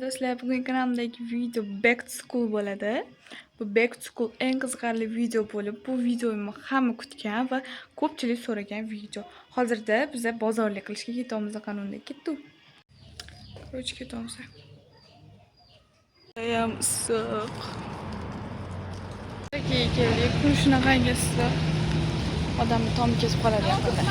Do'stlar, bugun kanalimdagi video Back to School bo'ladi. Bu Back to School eng qiziqarli video bo'lib, bu videoni hamma kutgan va ko'pchilik so'ragan video. Hozirda biz bozorlik qilishga ketamiz, qanunda ketdik. Ko'ch ketamiz. Ayam issiq. Keldik, kun shunaqangi issiq. Odamni tom kesib qoladi yaqinda.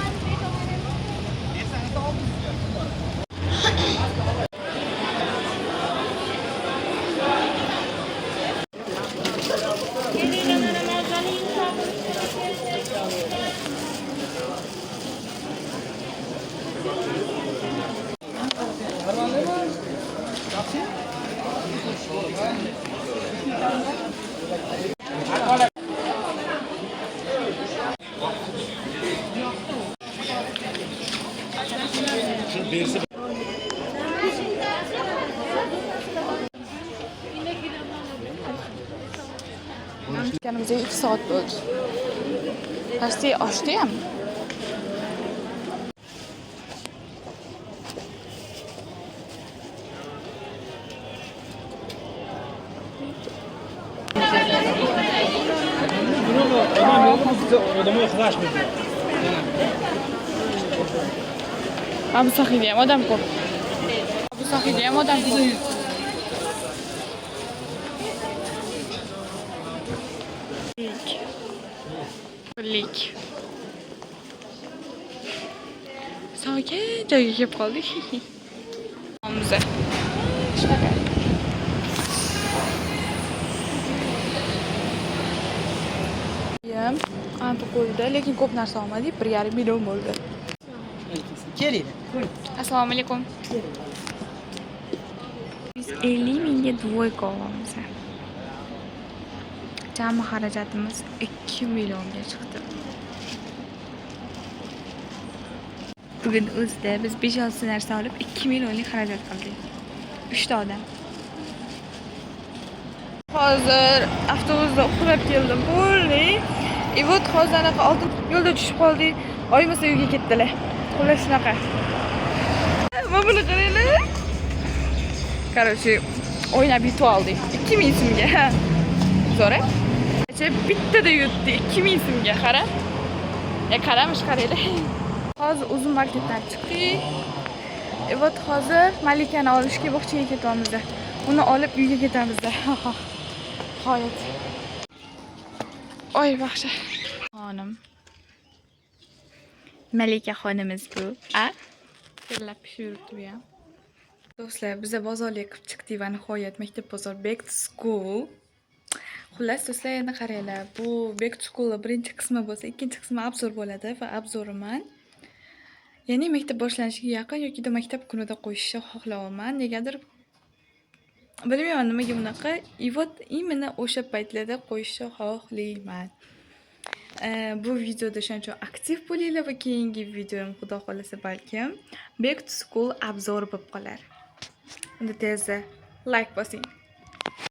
Kendimize 2 saat oldu. Pastayı açtı ya mı? Abi sakın diyeyim, adam kop. Abi sakın diyeyim, adam kop. Lik. Sakin, joyga kelib qoldik. Hamza. Anti qo'ydi, lekin ko'p narsa olmadik, 1,5 million bo'ldi. Keling. Assalomu alaykum. Biz 50 mingga dvoyka olamiz. Jami xarajatimiz 2 millionga chiqdi. Bugun o'zida biz 5-6 narsa olib 2 millionlik xarajat qildik. 3 ta odam. Hozir avtobusda uxlab keldim. Bo'ldi. Вот hozir anaqa oldin yo'lda tushib qoldik. Oymasa uyga ketdilar. Xullas shunaqa. Mana buni qaranglar. Короче, o'ynab yutib oldik. 2000 so'mga. Zo'ra. Bittada yutdi 2000 so'mga, qara. Qaramish qaranglar. Hozir uzun marketdan chiqdik. Вот hozir Malikani olishga bog'chaga ketamiz. Uni olib uyga ketamiz. Hayot. Oy baxshi. Xonim. Malika xonimiz bu. Terlab pishiribdi bu ham. Do'stlar, biz bozorga qilib chiqdik va nihoyat maktab bozor Back to School. Xullas, do'stlar, endi qaranglar. Bu Back to School birinchi qismi bo'lsa, ikkinchi qismi obzor bo'ladi va obzoriman. Ya'ni maktab boshlanishiga yaqin yoki maktab kunida qo'yishni xohlayman. Negadir bilmayman nimaga bunaqa. Вот именно o'sha paytlarda qo'yishni xohlayman. Bu videoda shuncha aktiv bo'linglar va keyingi videom xudo xolasa balkim Back to School obzor bo'lib qolar. Unda tezda like bosing.